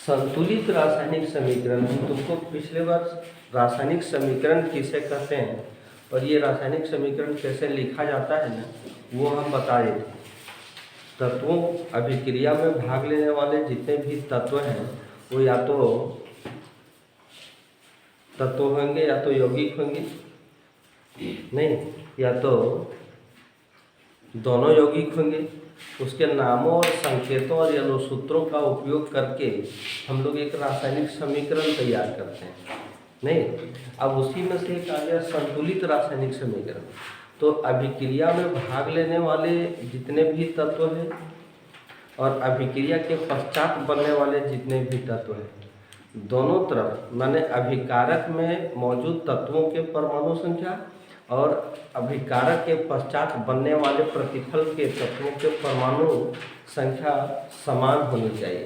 संतुलित रासायनिक समीकरण। हम तुमको पिछले बार रासायनिक समीकरण किसे कहते हैं और ये रासायनिक समीकरण कैसे लिखा जाता है ना, वो हम बता रहे थे। तत्वों अभिक्रिया में भाग लेने वाले जितने भी तत्व हैं वो या तो तत्व होंगे या तो यौगिक होंगे, नहीं या तो दोनों यौगिक होंगे। उसके नामों और संकेतों और अनुसूत्रों का उपयोग करके हम लोग एक रासायनिक समीकरण तैयार करते हैं, नहीं। अब उसी में से एक आ गया संतुलित रासायनिक समीकरण। तो अभिक्रिया में भाग लेने वाले जितने भी तत्व हैं और अभिक्रिया के पश्चात बनने वाले जितने भी तत्व हैं, दोनों तरफ माने अभिकारक में मौजूद तत्वों के परमाणु संख्या और अभिकारक के पश्चात बनने वाले प्रतिफल के तत्वों के परमाणु संख्या समान होनी चाहिए।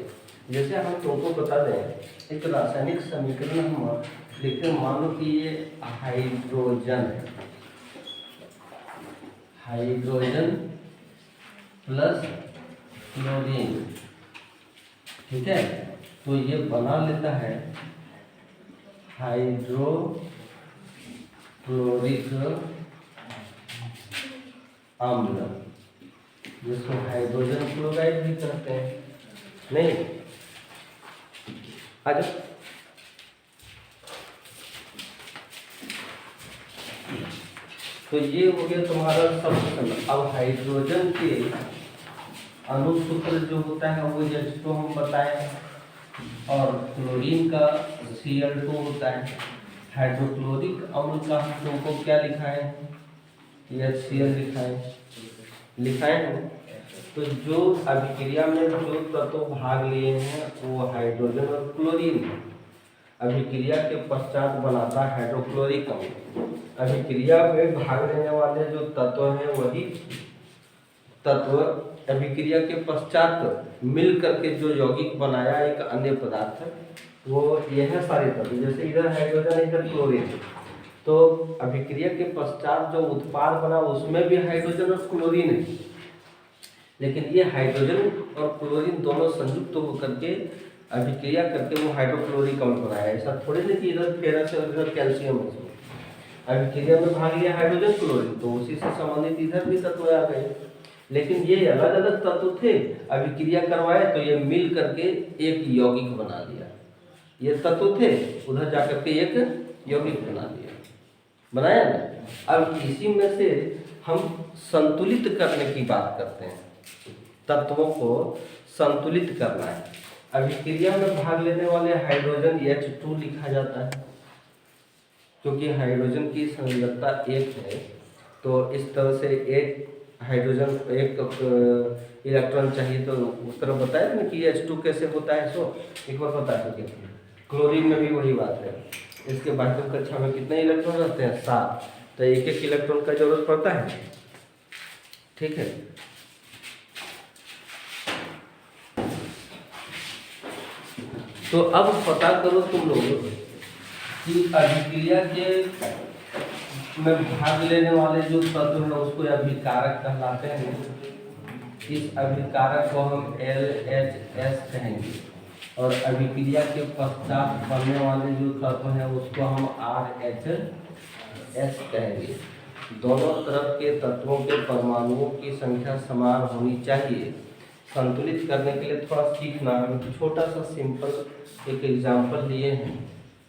जैसे हम तुमको बता दें, एक रासायनिक समीकरण हम लिखते हैं। मान लो कि ये हाइड्रोजन है, हाइड्रोजन प्लस क्लोरीन, ठीक है। तो ये बना लेता है हाइड्रोक्लोरिक अम्ल, जिसको हाइड्रोजन क्लोराइड भी कहते हैं, नहीं। आज तो ये हो गया तुम्हारा सब। अब हाइड्रोजन के अनुसूत्र जो होता है वो जिसको हम बताएं, और क्लोरीन का Cl2 होता है। हाइड्रोक्लोरिक अम्ल का हम तुमको क्या लिखा है, HCl लिखा है। तो जो अभिक्रिया में जो तत्व भाग लिए हैं वो हाइड्रोजन और क्लोरीन है। अभिक्रिया के पश्चात बनाता है हाइड्रोक्लोरिक अम्ल। अभिक्रिया में भाग लेने वाले जो तत्व हैं वही तत्व अभिक्रिया के पश्चात मिल करके जो यौगिक बनाया एक अन्य पदार्थ है, वो यह है सारे तत्व। जैसे इधर हाइड्रोजन इधर क्लोरीन, तो अभिक्रिया के पश्चात जो उत्पाद बना उसमें भी हाइड्रोजन और क्लोरीन है, लेकिन ये हाइड्रोजन और क्लोरीन दोनों संयुक्त होकर के अभिक्रिया करके वो हाइड्रोक्लोरिक अम्ल बनाया। ऐसा थोड़ी नहीं कि इधर फेरस है और इधर कैल्शियम है। अभिक्रिया में भाग लिया हाइड्रोजन क्लोरीन, तो उसी से संबंधित इधर भी तत्व आ गए, लेकिन ये अलग अलग तत्व थे। अभिक्रिया करवाए तो ये मिल करके एक यौगिक बना दिया। ये तत्व थे, उधर जाकर के एक यौगिक बना दिया, बनाया ना। अब इसी में से हम संतुलित करने की बात करते हैं। तत्वों को संतुलित करना है। अभिक्रिया में भाग लेने वाले हाइड्रोजन H2 लिखा जाता है, क्योंकि हाइड्रोजन की संयोजकता 1 है। तो इस तरह से एक हाइड्रोजन एक इलेक्ट्रॉन चाहिए, तो उस तरह बताया ना कि H2 कैसे होता है। सो एक बार बता चुके थे। क्लोरीन में भी वही बात है। इसके बाह्य कक्षा में कितने इलेक्ट्रॉन रहते हैं, 7। तो एक एक इलेक्ट्रॉन का जरूरत पड़ता है, ठीक है। तो अब पता करो तुम लोग कि अभिक्रिया के में भाग लेने वाले जो तत्व है उसको अभिकारक कहलाते हैं। इस अभिकारक को हम LHS कहेंगे, और अभिक्रिया के पश्चात बनने वाले जो तत्व हैं उसको हम RHS कहेंगे। दोनों तरफ के तत्वों के परमाणुओं की संख्या समान होनी चाहिए। संतुलित करने के लिए थोड़ा सीखना। हम छोटा सा सिंपल एक एग्जाम्पल लिए हैं,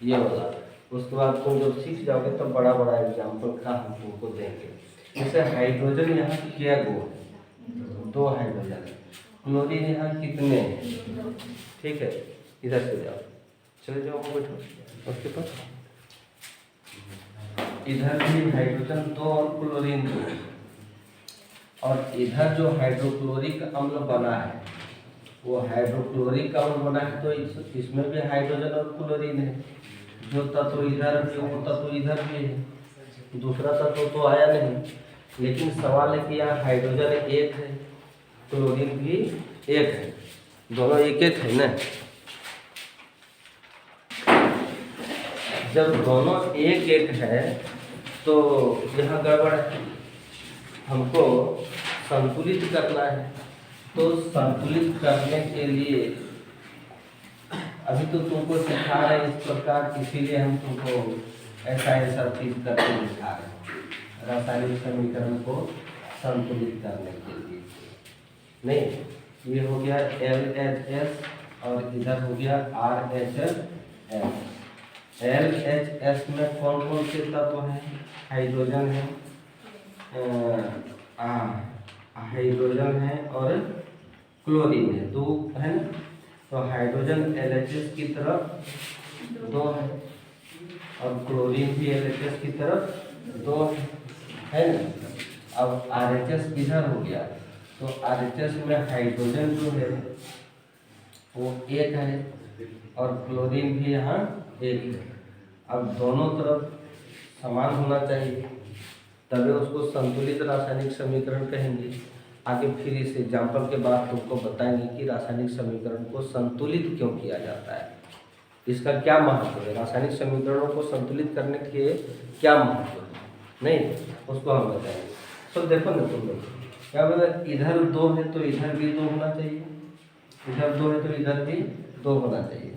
ये वाला। उसके बाद तुम जब सीख जाओगे तो बड़ा बड़ा एग्जाम्पल का हम तुमको देंगे। जैसे हाइड्रोजन यहाँ क्या गो, 2 हाइड्रोजन। क्लोरीन यहाँ कितने, ठीक है। इधर से जाओ, चले जाओ, बैठो उसके पास। इधर भी हाइड्रोजन 2 और क्लोरीन 2, और इधर जो हाइड्रोक्लोरिक अम्ल बना है वो हाइड्रोक्लोरिक अम्ल बना है, तो इसमें भी हाइड्रोजन और क्लोरीन है। जो तत्व इधर भी वो तत्व इधर भी है। दूसरा तत्व तो आया नहीं, लेकिन सवाल है कि यहाँ हाइड्रोजन 1 है, क्लोरीन भी 1 है, दोनों 1-1 है ना। जब दोनों 1-1 है तो यहाँ गड़बड़ है। हमको संतुलित करना है, तो संतुलित करने के लिए अभी तो तुमको सिखा रहे हैं इस प्रकार, इसीलिए हम तुमको ऐसा चीज करके दिखा रहे हैं, रासायनिक समीकरण को संतुलित करने के लिए। नहीं, ये हो गया LHS और इधर हो गया RHS। LHS में कौन कौन से तत्व हैं? हाइड्रोजन है, हाइड्रोजन है और क्लोरीन है, दो है ना। तो हाइड्रोजन LHS की तरफ 2 है और क्लोरीन भी LHS की तरफ 2 है ना। अब RHS किधर हो गया? तो RHS में हाइड्रोजन जो है वो 1 है और क्लोरीन भी यहाँ 1 है। अब दोनों तरफ समान होना चाहिए, तभी उसको संतुलित रासायनिक समीकरण कहेंगे। आगे फिर इस एग्जाम्पल के बाद तुमको बताएंगे कि रासायनिक समीकरण को संतुलित क्यों किया जाता है, इसका क्या महत्व है, रासायनिक समीकरणों को संतुलित करने के क्या महत्व है, नहीं उसको हम बताएंगे। तो देखो ना तुम लोग, क्या बोला, इधर 2 है तो इधर भी 2 होना चाहिए, इधर 2 है तो इधर भी 2 होना चाहिए।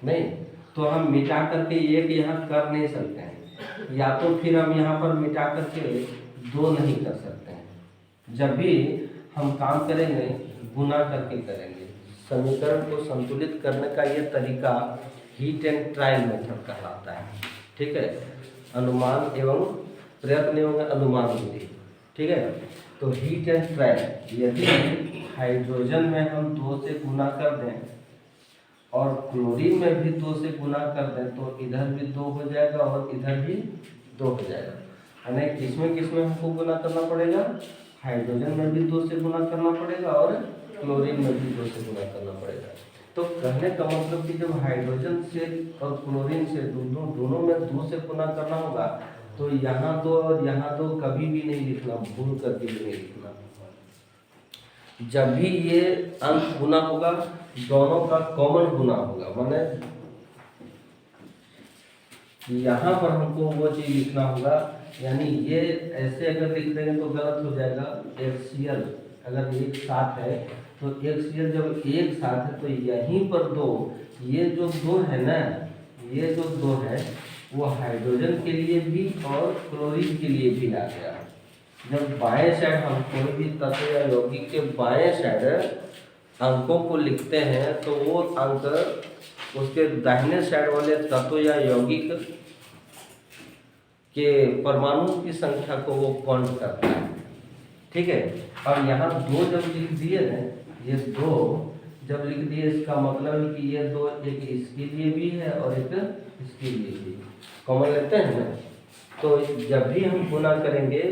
नहीं तो हम मिटा करके एक यहाँ कर नहीं सकते हैं, या तो फिर हम यहाँ पर मिटा करके 2 नहीं कर सकते हैं। जब भी हम काम करेंगे गुना करके करेंगे। समीकरण को संतुलित करने का ये तरीका हीट एंड ट्रायल मेथड कहलाता है। ठीक है, अनुमान एवं प्रयत्न एवं अनुमान विधि। ठीक है, तो हीट एंड ट्रायल, यदि हाइड्रोजन में हम 2 से गुना कर दें और क्लोरीन में भी 2 से गुना कर दें तो इधर भी 2 हो जाएगा और इधर भी 2 हो जाएगा। यानी किसमें हमको गुना करना पड़ेगा? हाइड्रोजन में भी 2 से गुना करना पड़ेगा और क्लोरीन में भी 2 से गुना करना पड़ेगा। तो कहने का मतलब कि जब हाइड्रोजन से और क्लोरीन से दोनों में 2 से गुना करना होगा तो यहाँ 2 और यहाँ 2 कभी भी नहीं लिखना, भूल करके भी नहीं लिखना। जब भी ये अंक गुना होगा दोनों का कॉमन गुना होगा, माने यहाँ पर हमको वो चीज लिखना होगा। यानी ये ऐसे अगर लिख देंगे तो गलत हो जाएगा। HCl अगर एक साथ है तो HCl जब एक साथ है तो यहीं पर 2, ये जो 2 है ना, ये जो 2 है वो हाइड्रोजन के लिए भी और क्लोरीन के लिए भी आ गया। जब बाएं साइड हम कोई भी तत्व या यौगिक के बाएं साइड अंकों को लिखते हैं तो वो अंक उसके दाहिने साइड वाले तत्व या यौगिक के परमाणु की संख्या को वो काउंट करता है। ठीक है, और यहाँ 2 जब लिख दिए ना, ये 2 जब लिख दिए इसका मतलब है कि ये 2 एक इसके लिए भी है और एक इसके लिए भी कॉमन लेते हैं ना। तो जब भी हम गुना करेंगे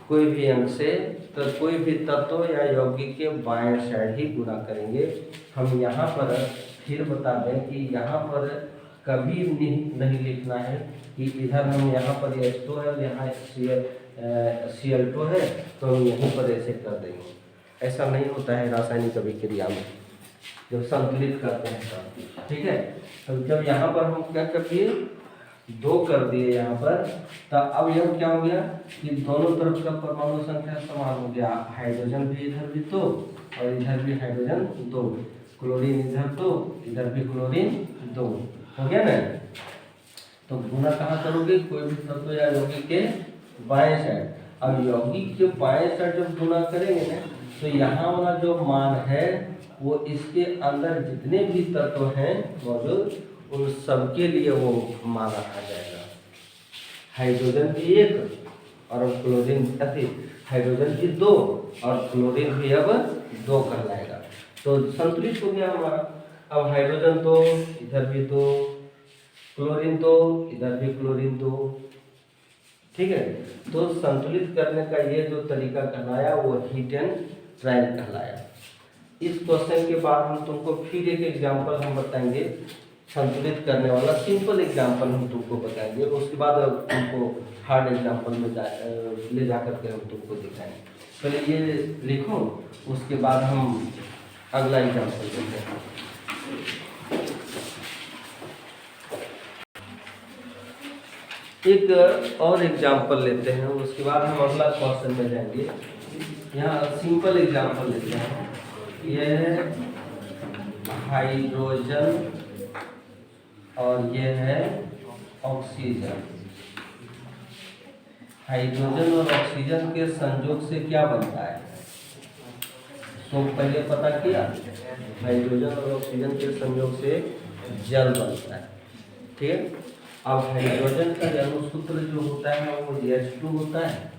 कोई भी अंक से तो कोई भी तत्व या यौगिक के बाएं साइड ही गुना करेंगे। हम यहाँ पर फिर बता दें कि यहाँ पर कभी नहीं लिखना है कि इधर हम यहाँ पर H2 है और यहाँ Cl2 है तो हम यहीं पर ऐसे कर देंगे। ऐसा नहीं होता है रासायनिक अभिक्रिया में जब संतुलित करते हैं तब। ठीक है, तो जब यहाँ पर हम क्या कर दिए 2 कर दिए यहाँ पर, तो अब यह क्या हो गया कि दोनों तरफ का परमाणु संख्या समान हो गया। हाइड्रोजन भी इधर भी 2 और इधर भी हाइड्रोजन 2, क्लोरीन इधर 2 इधर भी क्लोरीन 2 हो गया ना। तो गुना कहाँ करोगे? कोई भी तत्व या यौगिक के बाएं साइड। अब यौगिक के बाएं साइड जब गुना करेंगे ना तो यहाँ वाला जो मान है वो इसके अंदर जितने भी तत्व हैं मौजूद उन सबके लिए वो माना आ जाएगा। हाइड्रोजन की 1 और क्लोरीन हाइड्रोजन की 2 और क्लोरीन भी अब 2 कहलाएगा। तो संतुलित हो गया हमारा। अब हाइड्रोजन 2 इधर भी 2, क्लोरीन 2 इधर भी क्लोरीन 2। ठीक है, तो संतुलित करने का ये जो तरीका कहलाया वो हीट एंड ट्रायल कहलाया। इस क्वेश्चन के बाद हम तुमको फिर एक एग्जाम्पल हम बताएंगे संतुलित करने वाला, सिंपल एग्जाम्पल हम तुमको बताएंगे। उसके बाद तुमको हार्ड एग्जाम्पल में ले जा करके हम तुमको दिखाएंगे। पहले ये लिखो, उसके बाद हम अगला एग्जाम्पल लेते हैं। एक और एग्जाम्पल लेते हैं, उसके बाद हम अगला क्वेश्चन में जाएंगे। यहाँ सिंपल एग्जाम्पल लेते हैं। ये हाइड्रोजन और ये है ऑक्सीजन। हाइड्रोजन और ऑक्सीजन के संयोग से क्या बनता है? तो पहले पता किया, हाइड्रोजन और ऑक्सीजन के संयोग से जल बनता है। ठीक है। अब हाइड्रोजन का अणुसूत्र जो होता है वो H2 होता है,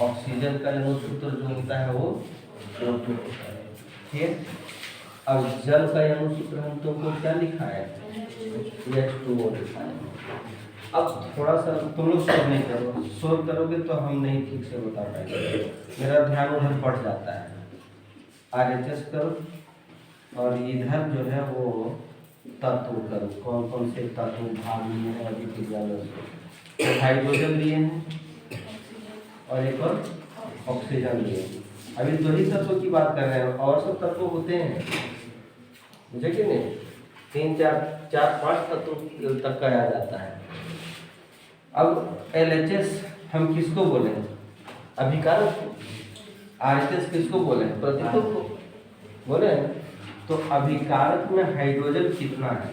ऑक्सीजन का अणुसूत्र जो होता है वो O2 होता है। ठीक है। अब जल का अणुसूत्र हम तुमको क्या लिखा है? H2O लिखा है। अब थोड़ा सा तुम लोग शोर नहीं करो, शोर करोगे तो हम नहीं ठीक से बता पाएंगे, मेरा ध्यान उधर बढ़ जाता है। RHS करो और इधर जो है वो तत्व करो, कौन कौन से तत्व भाग लिए हैं अभी विज्ञान में। हाइड्रोजन लिए हैं और एक और ऑक्सीजन लिए हैं। अभी दो ही तत्वों की बात कर रहे हैं, और सब तत्व होते हैं मुझे कि नहीं, 3 4 5 तत्व तक का आ जाता है। अब LHS हम किसको बोले? अभिकारक। RHS किसको बोले? प्रतिकूल को बोले। तो अभिकारक में हाइड्रोजन कितना है?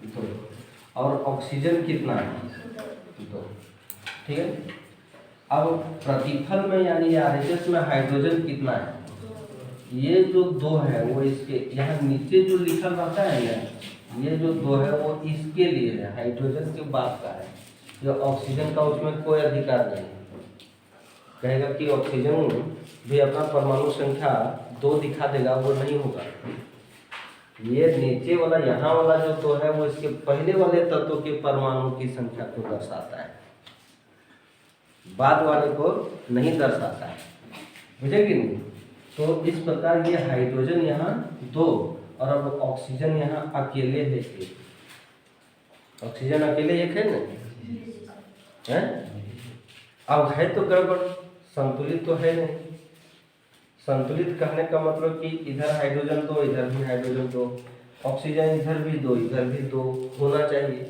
2। और ऑक्सीजन कितना है? 2। ठीक है। अब प्रतिफल में यानी RHS में हाइड्रोजन कितना है? ये जो 2 है वो इसके यहाँ नीचे जो लिखा रहता है ना, ये जो 2 है वो इसके लिए है, हाइड्रोजन के बाद का है। जो ऑक्सीजन का उसमें कोई अधिकार नहीं है। कहेगा कि ऑक्सीजन भी अपना परमाणु संख्या 2 दिखा देगा, वो नहीं होगा। ये नीचे वाला यहाँ वाला जो 2 है वो इसके पहले वाले तत्व के परमाणु की संख्या को दर्शाता है, बाद वाले को नहीं दर्शाता है। बुझे कि नहीं? तो इस प्रकार ये हाइड्रोजन यहाँ 2 और अब ऑक्सीजन यहाँ अकेले है 1। ऑक्सीजन अकेले 1 है ना? है? अब है तो गड़बड़, संतुलित तो है नहीं। संतुलित कहने का मतलब कि इधर हाइड्रोजन 2, इधर भी हाइड्रोजन 2, ऑक्सीजन इधर भी 2, इधर भी 2 होना चाहिए।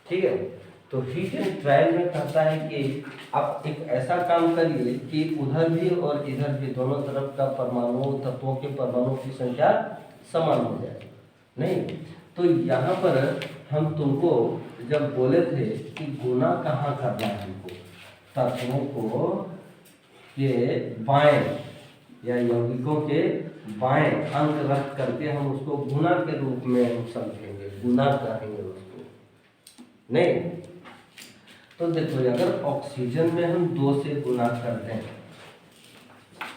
ठीक है। तो हीट एंड ट्रायल में कहता है कि आप एक ऐसा काम करिए कि उधर भी और इधर भी दोनों तरफ का परमाणु तत्वों के परमाणु की संख्या समान हो जाए। नहीं तो यहाँ पर हम तुमको जब बोले थे कि गुना कहाँ करना है, हमको तत्वों को के बाएं या यौगिकों के बाएं अंक रख करके हम उसको गुना के रूप में हम समझेंगे, गुना करेंगे उसको। नहीं तो देखो, अगर ऑक्सीजन में हम 2 से गुना करते हैं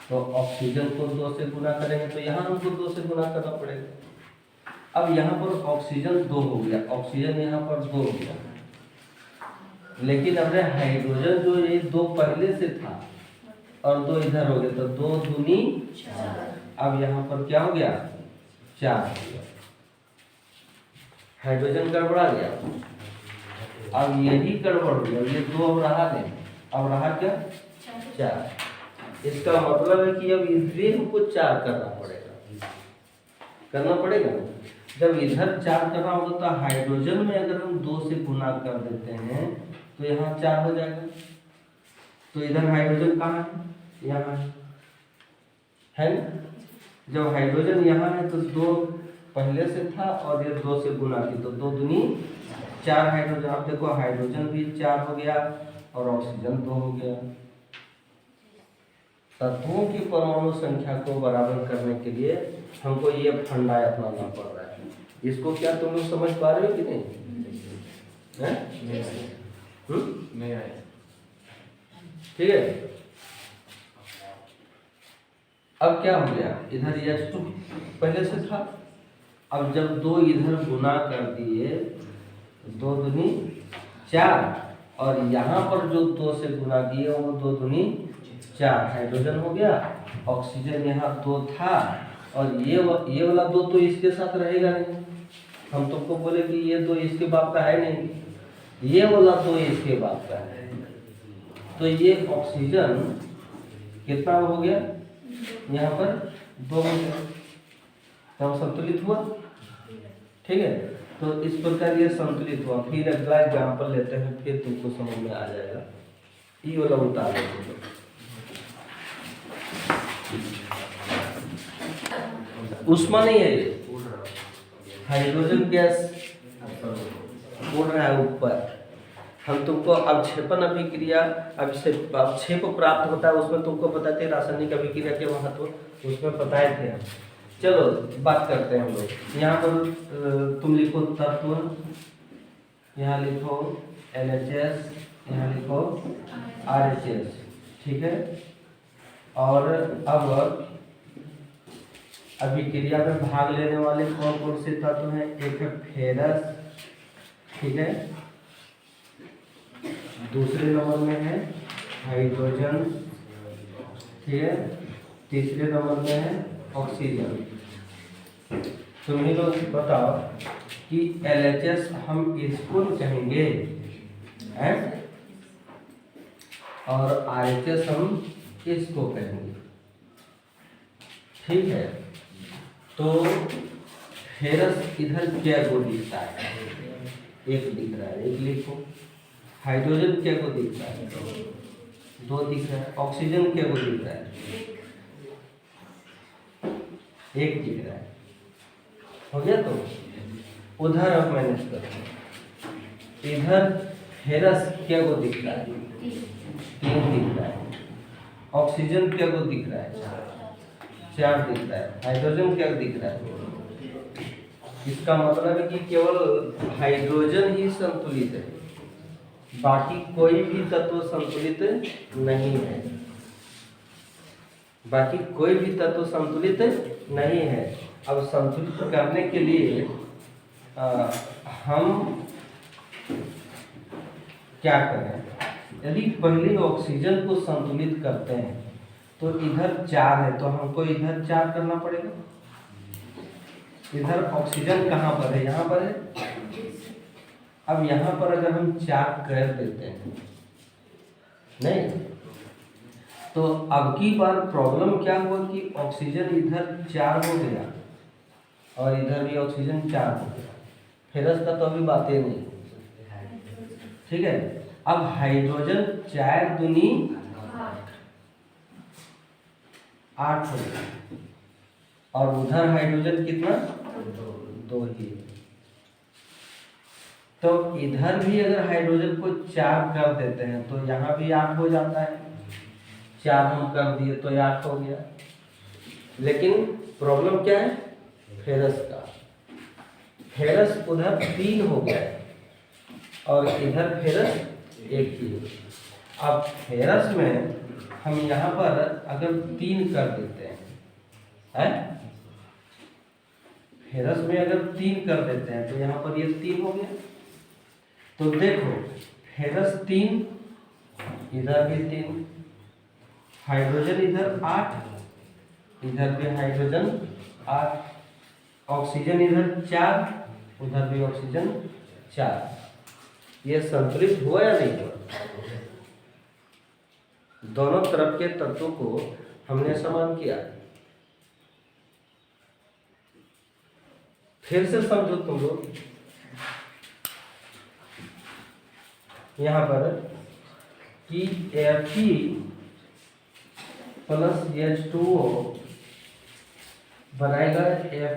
तो ऑक्सीजन को 2 से गुना करेंगे तो यहाँ हमको 2 से गुना करना पड़ेगा। अब यहाँ पर ऑक्सीजन 2 हो गया, ऑक्सीजन यहाँ पर 2 हो गया, लेकिन अब हाइड्रोजन जो ये 2 पहले से था और 2 इधर हो गया तो 2 दूनी 4। अब यहाँ पर क्या हो गया? 4 हो गया। हाइड्रोजन गड़बड़ा गया। अब यही गड़बड़ हो गया, ये 2 अब रहा नहीं, अब रहा क्या? 4। इसका मतलब है कि अब इधर हमको 4 करना पड़ेगा। जब इधर 4 करना होगा तो हाइड्रोजन में अगर हम 2 से गुना कर देते हैं तो यहाँ 4 हो जाएगा। तो इधर हाइड्रोजन कहाँ है? यहाँ है ना? जब हाइड्रोजन यहाँ है तो 2 पहले से था और ये 2 से गुना की तो 2 दूनी 4 हाइड्रोजन। अब देखो हाइड्रोजन भी 4 हो गया और ऑक्सीजन 2 हो गया। तत्वों की परमाणु संख्या को बराबर करने के लिए हमको ये फंडा अपनाना पड़ रहा है। इसको क्या तुम लोग समझ पा रहे हो कि नहीं? नहीं आया। ठीक है। अब क्या हो गया? इधर H2 पहले से था, अब जब 2 इधर गुना कर दिए 2 दूनी 4 और यहाँ पर जो 2 से गुना किए वो 2 दूनी 4 हाइड्रोजन हो गया। ऑक्सीजन यहाँ 2 था और ये वाला 2 तो इसके साथ रहेगा नहीं। हम तुमको बोले कि ये 2 इसके बाप का है नहीं, ये वाला 2 इसके बाप का है। तो ये ऑक्सीजन कितना हो गया? यहाँ पर 2 हो गया, तब संतुलित हुआ। ठीक है। तो इस प्रकार ये संतुलित हुआ। फिर अगला एग्जाम्पल लेते हैं, फिर तुमको समझ में आ जाएगा। ये वाला उतार लेते हैं। ऊष्मा नहीं है ये, हाइड्रोजन गैस उड़ रहा है ऊपर। हम तुमको अवक्षेपण अभिक्रिया अवक्षेप प्राप्त होता है, उसमें तुमको बताते हैं रासायनिक अभिक्रिया के महत्व, उसमें बताए थे हम। चलो बात करते हैं हम लोग। यहाँ पर तुम लिखो तत्व, यहाँ लिखो LHS, यहाँ लिखो RHS, ठीक है। और अब अभिक्रिया में भाग लेने वाले कौन कौन से तत्व हैं? एक है फेरस, ठीक है, दूसरे नंबर में है हाइड्रोजन, ठीक है, तीसरे नंबर में है ऑक्सीजन। तुम ही लोग बताओ कि LHS हम इसको कहेंगे है और RHS हम इसको कहेंगे, ठीक है। तो फेरस इधर क्या को दिखता है? एक दिख रहा है, एक लिखो। हाइड्रोजन क्या को दिख रहा है? दो दिख रहा है। ऑक्सीजन क्या को दिख रहा है? एक दिख रहा है। हो गया। तो उधर अब मैनेज करते हैं। इधर फेरस क्या को दिख रहा है? तीन दिख रहा है। ऑक्सीजन क्या को दिख रहा है? चार दिख रहा है। हाइड्रोजन क्या दिख रहा है? इसका मतलब है कि केवल हाइड्रोजन ही संतुलित है, बाकी कोई भी तत्व संतुलित नहीं है, बाकी कोई भी तत्व संतुलित नहीं है। अब संतुलित करने के लिए हम क्या करें? यदि पहले ऑक्सीजन को संतुलित करते हैं तो इधर 4 है, तो हमको इधर 4 करना पड़ेगा। इधर ऑक्सीजन कहाँ पर है? यहाँ पर है। अब यहाँ पर अगर हम 4 कर देते हैं, नहीं, तो अब की बार प्रॉब्लम क्या हुआ कि ऑक्सीजन इधर 4 हो गया और इधर भी ऑक्सीजन 4 हो गया। फेरस का तो अभी बातें नहीं, ठीक है। अब हाइड्रोजन 4 दूनी 8 हो गया और उधर हाइड्रोजन कितना? 2 ही। तो इधर भी अगर हाइड्रोजन को 4 कर देते हैं तो यहाँ भी 8 हो जाता है। 4 हम कर दिए तो 8 हो गया। लेकिन प्रॉब्लम क्या है? फेरस का। फेरस उधर 3 हो गया और इधर फेरस 1 ही। अब फेरस में हम यहाँ पर अगर 3 कर देते हैं, फेरस में अगर 3 कर देते हैं तो यहाँ पर ये 3 हो गया। तो देखो फेरस 3, इधर भी 3, हाइड्रोजन इधर 8, इधर भी हाइड्रोजन 8, ऑक्सीजन इधर 4, उधर भी ऑक्सीजन 4। ये संतुलित हुआ या नहीं हुआ? दोनों तरफ के तत्वों को हमने समान किया। फिर से समझो तुम लोग, यहाँ पर कि Fe प्लस H2O बनाएगा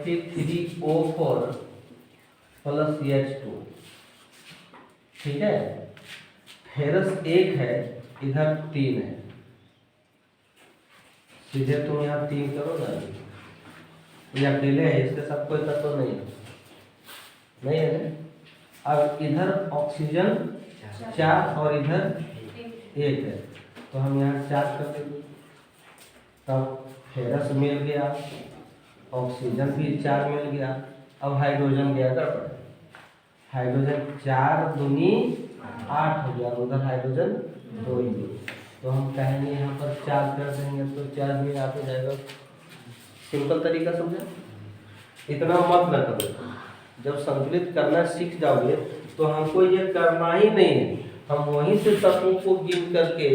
Fe3O4 प्लस H2, ठीक है। फेरस 1 है, इधर 3 है, सीधे तुम यहाँ 3 करो ना, ये अकेले है, इसके साथ कोई तत्व नहीं है। अब इधर ऑक्सीजन 4 और इधर 1 है, तो हम यहाँ 4 कर देंगे। तब फेरस मिल गया, ऑक्सीजन भी 4 मिल गया। अब हाइड्रोजन गया गड़बड़, हाइड्रोजन 4 दूनी 8 हो गया, उधर हाइड्रोजन 2 ही। तो हम कहेंगे यहाँ पर 4 कर देंगे तो 4 भी 8 हो जाएगा। सिंपल तरीका समझा? इतना मत न करो। जब संतुलित करना सीख जाओगे तो हमको ये करना ही नहीं है, हम वहीं से तत्वों को गिन करके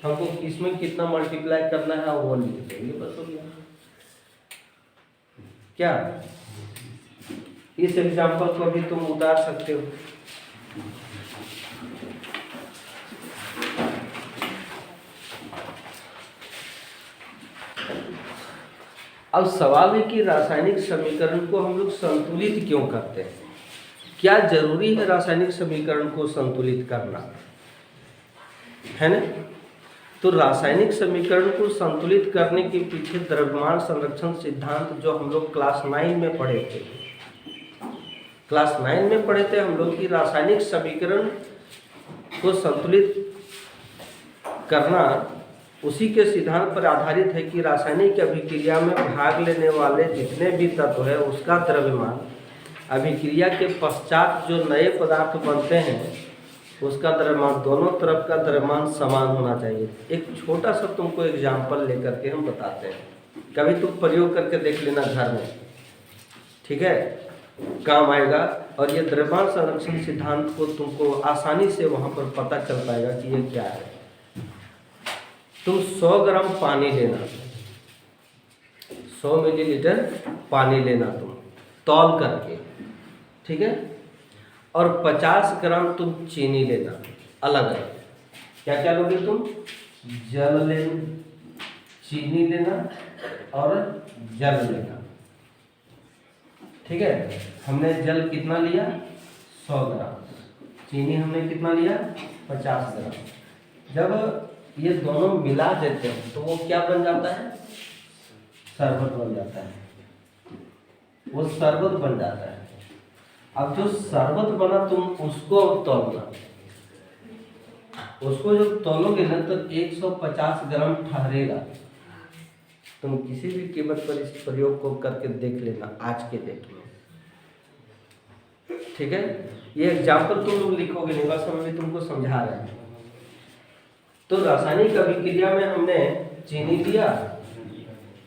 हमको इसमें कितना मल्टीप्लाई करना है वो लिख देंगे, बस हो गया। क्या इस एग्जाम्पल को भी तुम उतार सकते हो? अब सवाल है कि रासायनिक समीकरण को हम लोग संतुलित क्यों करते हैं? क्या जरूरी है रासायनिक समीकरण को संतुलित करना, है ना? तो रासायनिक समीकरण को संतुलित करने के पीछे द्रव्यमान संरक्षण सिद्धांत जो हम लोग क्लास 9 में पढ़े थे, क्लास 9 में पढ़े थे हम लोग कि रासायनिक समीकरण को संतुलित करना उसी के सिद्धांत पर आधारित है कि रासायनिक अभिक्रिया में भाग लेने वाले जितने भी तत्व है उसका द्रव्यमान अभिक्रिया के पश्चात जो नए पदार्थ बनते हैं उसका द्रव्यमान, दोनों तरफ का द्रव्यमान समान होना चाहिए। एक छोटा सा तुमको एग्जाम्पल लेकर के हम बताते हैं, कभी तुम प्रयोग करके देख लेना घर में, ठीक है, काम आएगा। और ये द्रव्यमान संरक्षण सिद्धांत को तुमको आसानी से वहाँ पर पता चल पाएगा कि ये क्या है। तुम 100 ग्राम पानी लेना, 100 मिलीलीटर पानी लेना तुम तौल करके, ठीक है, और 50 ग्राम तुम चीनी लेना अलग अलग। क्या क्या लोगे तुम? जल लेना, चीनी लेना और जल लेना, ठीक है। हमने जल कितना लिया? 100 ग्राम। चीनी हमने कितना लिया? 50 ग्राम। जब ये दोनों मिला देते हैं तो वो क्या बन जाता है? शरबत बन जाता है, वो शरबत बन जाता है। अब जो शरबत बना तुम उसको तौलना, उसको जब तौलोगे ना तो 150 ग्राम ठहरेगा। तुम किसी भी कीमत पर इस प्रयोग को करके देख लेना आज के डेट में, ठीक है। ये एग्जाम्पल तुम लोग लिखोगे नहीं, बस हम भी तुमको समझा रहे हैं। तो रासायनिक अभिक्रिया में हमने चीनी लिया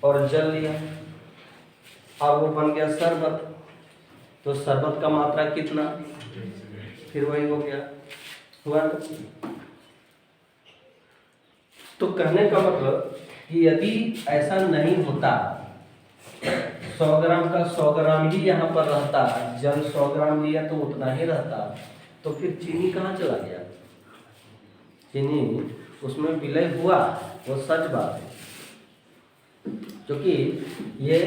और जल लिया और वो बन गया शरबत। तो शरबत का मात्रा कितना? फिर वही हो गया, हुआ ना? तो कहने का मतलब कि यदि ऐसा नहीं होता, 100 ग्राम का 100 ग्राम ही यहाँ पर रहता, जल 100 ग्राम लिया तो उतना ही रहता, तो फिर चीनी कहाँ चला गया? चीनी उसमें विलय हुआ, वो सच बात है, क्योंकि ये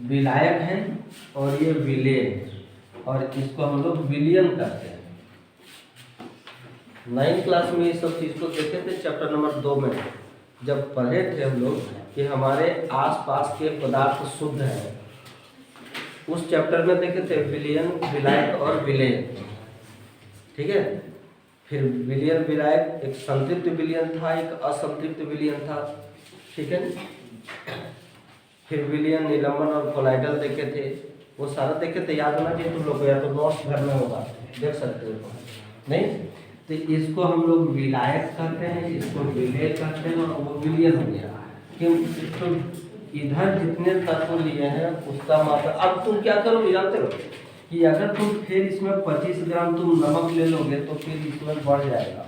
विलायक है और ये विलेय है और इसको हम लोग विलयन करते हैं। 9th क्लास में इस सब चीज़ को देखे थे, चैप्टर नंबर 2 में जब पढ़े थे हम लोग कि हमारे आसपास के पदार्थ शुद्ध हैं। उस चैप्टर में देखे थे विलयन, विलायक और विलेय, ठीक है। फिर विलयन विलायक, एक संतृप्त विलयन था, एक असंतृप्त विलयन था, ठीक है। फिर विलयन, निलंबन और कोलाइडल देखे थे, वो सारा देखे थे। याद होना चाहिए तुम लोग को, या तो नोट्स घर में होगा, देख सकते हो नहीं। तो इसको हम लोग विलायक कहते हैं, इसको विलेय कहते हैं और वो विलयन हो गया। क्यों? तो इधर जितने तत्व लिए हैं उसका मात्रा। अब तुम क्या करोगे जानते हो कि अगर तुम फिर इसमें 25 ग्राम तुम नमक ले लोगे तो फिर इसमें बढ़ जाएगा,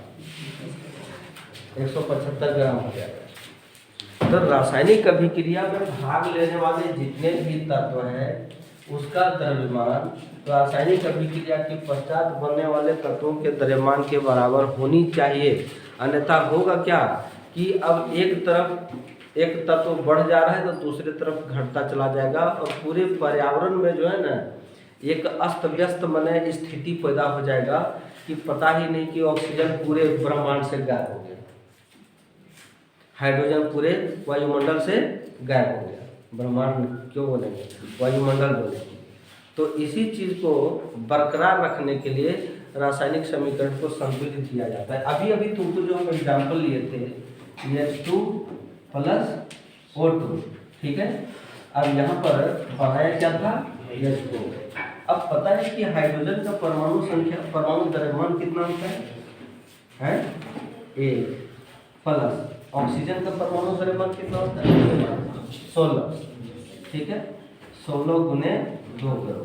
175 ग्राम हो जाएगा। तो रासायनिक अभिक्रिया में भाग लेने वाले जितने भी तत्व हैं उसका द्रव्यमान रासायनिक अभिक्रिया के पश्चात बनने वाले तत्वों के द्रव्यमान के बराबर होनी चाहिए। अन्यथा होगा क्या कि अब एक तरफ एक तत्व बढ़ जा रहा है तो दूसरी तरफ घटता चला जाएगा और पूरे पर्यावरण में जो है ना एक अस्त व्यस्त मने स्थिति पैदा हो जाएगा कि पता ही नहीं कि ऑक्सीजन पूरे ब्रह्मांड से गायब हो गया, हाइड्रोजन पूरे वायुमंडल से गायब हो गया। ब्रह्मांड क्यों बोलेंगे, वायुमंडल बोलेंगे। तो इसी चीज़ को बरकरार रखने के लिए रासायनिक समीकरण को संतुलित किया जाता है। अभी अभी तुमको जो हम एग्जाम्पल लिए थे H2 + O2, ठीक है। अब यहाँ पर बनाया क्या था? H2। अब पता है कि हाइड्रोजन का परमाणु संख्या, परमाणु द्रव्यमान कितना होता है 1 प्लस ऑक्सीजन का परमाणु द्रव्यमान कितना होता है 16, ठीक है। 16 × 2 करो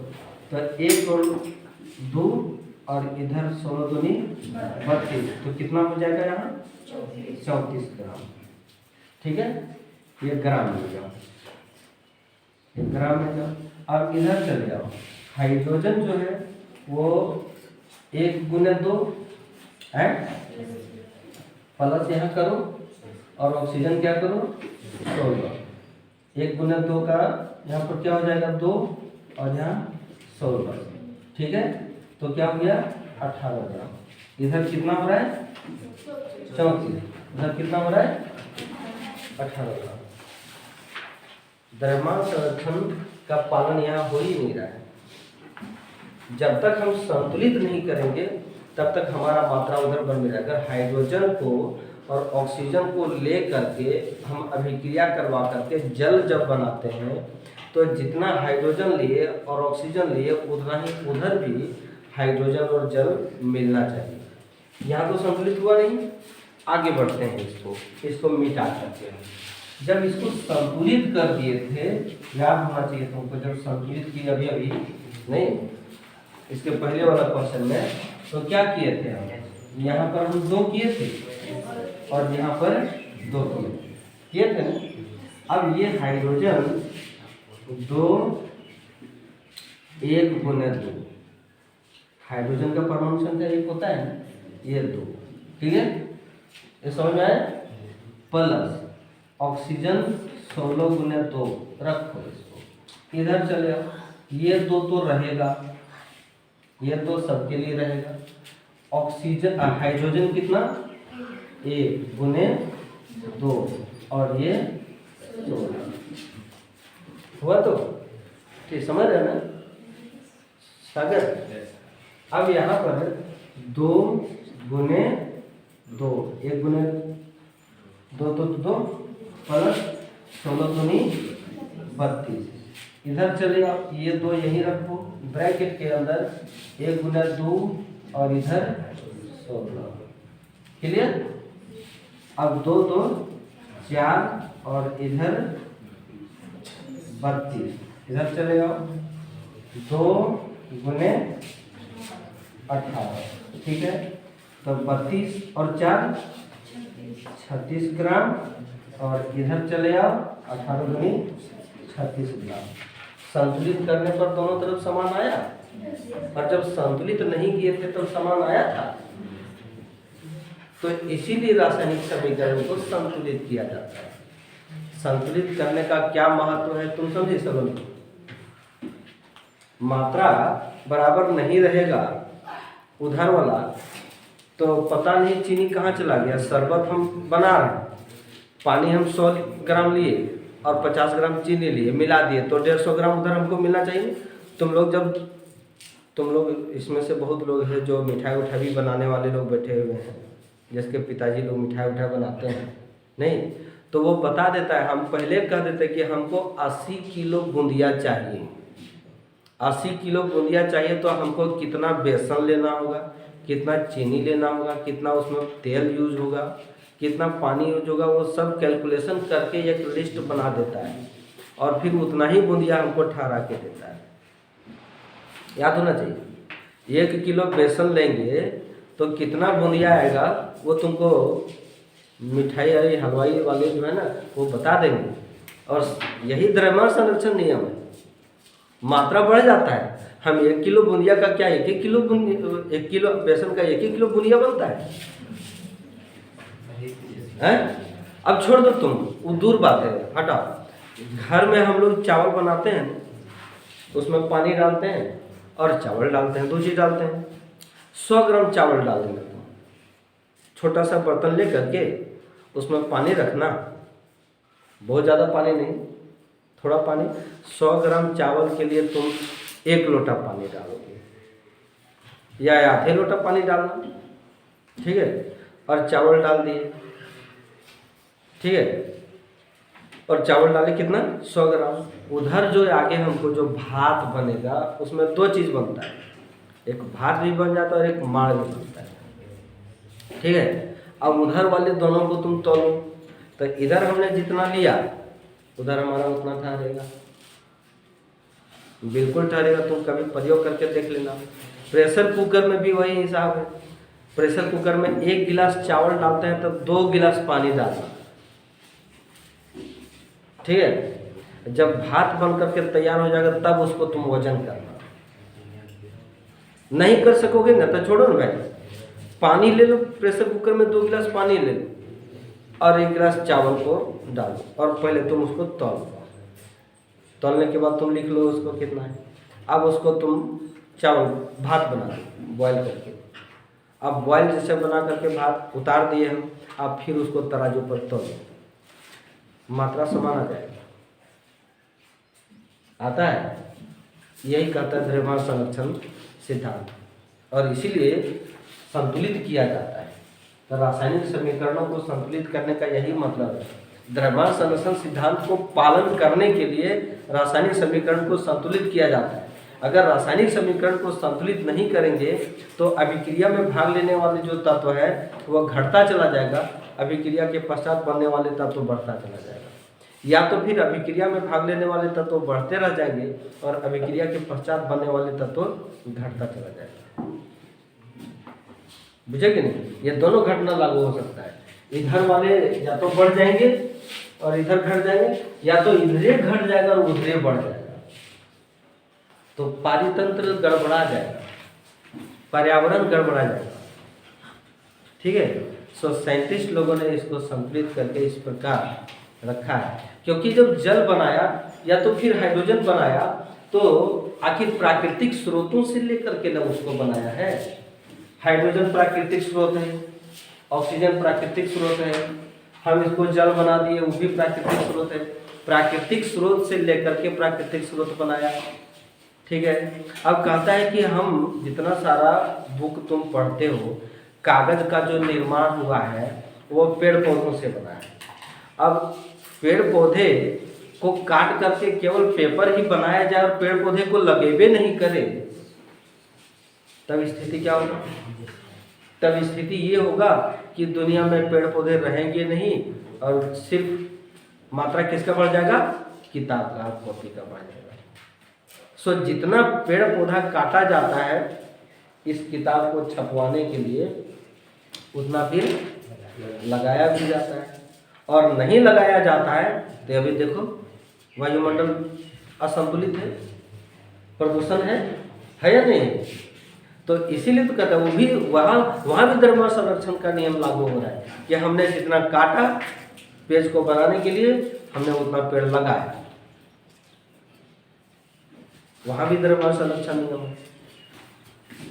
तो 1 और 2 और इधर 16 दूनी 32, तो कितना हो जाएगा यहाँ 34 ग्राम, ठीक है। ये ग्राम में जाओ, ये ग्राम में जाओ। अब इधर चले जाओ, हाइड्रोजन जो है वो 1 × 2 है प्लस यहाँ करो और ऑक्सीजन क्या करो 16, 1 गुना 2 का यहाँ पर क्या हो जाएगा 2 और यहाँ 16, ठीक है। तो क्या हो गया 18 ग्राम। इधर कितना हो रहा है 34, इधर कितना हो रहा है 18 ग्राम। द्रव्यमान संरक्षण का पालन यहाँ हो ही नहीं रहा है। जब तक हम संतुलित नहीं करेंगे तब तक हमारा मात्रा उधर बन में रहेगा। हाइड्रोजन को और ऑक्सीजन को ले करके हम अभिक्रिया करवा करके जल जब बनाते हैं तो जितना हाइड्रोजन लिए और ऑक्सीजन लिए उतना ही उधर भी हाइड्रोजन और जल मिलना चाहिए। यहाँ तो संतुलित हुआ नहीं, आगे बढ़ते हैं, इसको मिटा करते हैं। जब इसको संतुलित कर दिए थे, याद होना चाहिए तुमको, जब संतुलित किए अभी नहीं, इसके पहले वाला क्वेश्चन में तो क्या किए थे हम, यहाँ पर हम 2 किए थे और यहाँ पर 2 किए थे ना। अब ये हाइड्रोजन 2 1 गुना 2, हाइड्रोजन का परमाणु संख्या 1 होता है ना, ये 2, ठीक है, ये समझ में आया। प्लस ऑक्सीजन 16 गुना 2 रखो इसको, इधर चले आओ, ये 2 तो रहेगा, ये 2 सबके लिए रहेगा। ऑक्सीजन हाइड्रोजन कितना 1 गुने 2 और ये 16 हुआ, तो ठीक समझ रहे ना सागर। अब यहाँ पर 2 गुने 2, 1 गुने 2 तो 2 प्लस 16 दूनी 32, इधर चले आप, ये 2 यहीं रखो ब्रैकेट के अंदर, 1 गुना 2 और इधर 16, क्लियर। अब 2 2 4 और इधर 32, इधर चले आओ, 2 गुने 18, ठीक है। तो 32 और 4 36 ग्राम और इधर चले आओ 18 दूनी 36 ग्राम। संतुलित करने पर दोनों तरफ समान आया, और जब संतुलित नहीं किए थे तब समान आया था। तो इसीलिए रासायनिक समीकरण को संतुलित किया जाता है। संतुलित करने का क्या महत्व है तुम समझे सब। मात्रा बराबर नहीं रहेगा उधर वाला, तो पता नहीं चीनी कहाँ चला गया। शरबत हम बना रहे हैं, पानी हम 100 ग्राम लिए और 50 ग्राम चीनी लिए, मिला दिए, तो 150 ग्राम उधर हमको मिलना चाहिए। तुम लोग इसमें से बहुत लोग हैं जो मिठाई उठाई भी बनाने वाले लोग बैठे हुए हैं, जिसके पिताजी लोग मिठाई उठाई बनाते हैं नहीं, तो वो बता देता है। हम पहले कह देते कि हमको 80 किलो बूंदिया चाहिए, 80 किलो बूंदिया चाहिए, तो हमको कितना बेसन लेना होगा, कितना चीनी लेना होगा, कितना उसमें तेल यूज होगा, कितना पानी यूज होगा, वो सब कैलकुलेशन करके एक लिस्ट बना देता है और फिर उतना ही बूंदिया हमको ठहरा के देता है। याद होना चाहिए। 1 किलो बेसन लेंगे तो कितना बूंदिया आएगा वो तुमको मिठाई हलवाई वाले जो है ना वो बता देंगे। और यही द्रव्यमान संरक्षण नियम है। मात्रा बढ़ जाता है, हम 1 किलो बूंदिया का क्या 1 किलो बेसन का 1 किलो बूंदिया बनता है? अब छोड़ दो तुम, वो दूर बात है, हटाओ। घर में हम लोग चावल बनाते हैं, उसमें पानी डालते हैं और चावल डालते हैं, 2 चीज़ डालते हैं। 100 ग्राम चावल डाल देना, छोटा सा बर्तन ले करके उसमें पानी रखना, बहुत ज़्यादा पानी नहीं, थोड़ा पानी। 100 ग्राम चावल के लिए तुम 1 लोटा पानी डालोगे या आधे लोटा पानी डालना, ठीक है। और चावल डाल दिए, ठीक है, और चावल डाले कितना 100 ग्राम। उधर जो आगे हमको जो भात बनेगा उसमें 2 चीज़ बनता है, एक भात भी बन जाता है और एक माड़ भी बनता है, ठीक है। अब उधर वाले दोनों को तुम तोलो, तो इधर हमने जितना लिया उधर हमारा उतना ठहरेगा, बिल्कुल ठहरेगा। तुम कभी प्रयोग करके देख लेना। प्रेशर कुकर में भी वही हिसाब है। प्रेशर कुकर में 1 गिलास चावल डालते हैं तो 2 गिलास पानी डालना, ठीक है। जब भात बन करके तैयार हो जाएगा तब उसको तुम वजन करना। नहीं कर सकोगे ना तो छोड़ो ना भाई, पानी ले लो, प्रेशर कुकर में 2 गिलास पानी ले लो और 1 गिलास चावल को डालो और पहले तुम उसको तौलो, तौलने के बाद तुम लिख लो उसको कितना है। अब उसको तुम चावल भात बना दो बॉयल करके। अब बॉयल जैसे बना करके भात उतार दिए हम, अब फिर उसको तराजू पर तौल, मात्रा समान आ जाएगी। आता है, यही कहता है द्रव्यमान संरक्षण सिद्धांत। और इसीलिए संतुलित किया जाता है। तो रासायनिक समीकरणों को संतुलित करने का यही मतलब है। द्रव्यमान संरक्षण सिद्धांत को पालन करने के लिए रासायनिक समीकरण को संतुलित किया जाता है। अगर रासायनिक समीकरण को संतुलित नहीं करेंगे तो अभिक्रिया में भाग लेने वाले जो तत्व है वह घटता चला जाएगा, अभिक्रिया के पश्चात बनने वाले तत्व बढ़ता चला जाएगा, या तो फिर अभिक्रिया में भाग लेने वाले तत्व बढ़ते रह जाएंगे और अभिक्रिया के पश्चात बनने वाले तत्व घटता चला जाएगा। बुझे कि नहीं? ये दोनों घटना लागू हो सकता है। इधर वाले या तो बढ़ जाएंगे और इधर घट जाएंगे, या तो इधरे घट जाएगा और उधरे बढ़ जाएगा। तो पारितंत्र गड़बड़ा जाएगा, पर्यावरण गड़बड़ा जाएगा। ठीक है। सो साइंटिस्ट लोगों ने इसको संतुलित करके इस प्रकार रखा है, क्योंकि जब जल बनाया या तो फिर हाइड्रोजन बनाया तो आखिर प्राकृतिक स्रोतों से लेकर के ना उसको बनाया है। हाइड्रोजन प्राकृतिक स्रोत है, ऑक्सीजन प्राकृतिक स्रोत है, हम इसको जल बना दिए वो भी प्राकृतिक स्रोत है। प्राकृतिक स्रोत से लेकर के प्राकृतिक स्रोत बनाया। ठीक है। अब कहता है कि हम जितना सारा बुक तुम पढ़ते हो, कागज का जो निर्माण हुआ है वो पेड़ पौधों से बना है। अब पेड़ पौधे को काट करके केवल पेपर ही बनाया जाए और पेड़ पौधे को लगेबे नहीं करे, तब स्थिति क्या होगा? तब स्थिति ये होगा कि दुनिया में पेड़ पौधे रहेंगे नहीं और सिर्फ मात्रा किसका बढ़ जाएगा? किताब का, कॉपी का बढ़ जाएगा। सो जितना पेड़ पौधा काटा जाता है इस किताब को छपवाने के लिए, उतना फिर लगाया भी जाता है। और नहीं लगाया जाता है तो अभी देखो वायुमंडल असंतुलित है, प्रदूषण है या नहीं? तो इसीलिए तो कहता है वो भी वहाँ भी द्रव्यमान संरक्षण का नियम लागू हो रहा है कि हमने जितना काटा पेज को बनाने के लिए, हमने उतना पेड़ लगाया। वहाँ भी द्रव्यमान संरक्षण नियम है,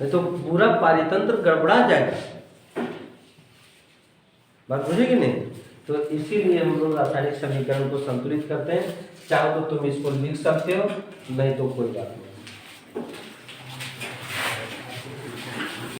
नहीं तो पूरा पारितंत्र गड़बड़ा जाएगा। बात बुझे कि नहीं? तो इसीलिए हम लोग रासायनिक समीकरण को संतुलित करते हैं। चाहो तो तुम इसको लिख सकते हो, नहीं तो कोई बात नहीं।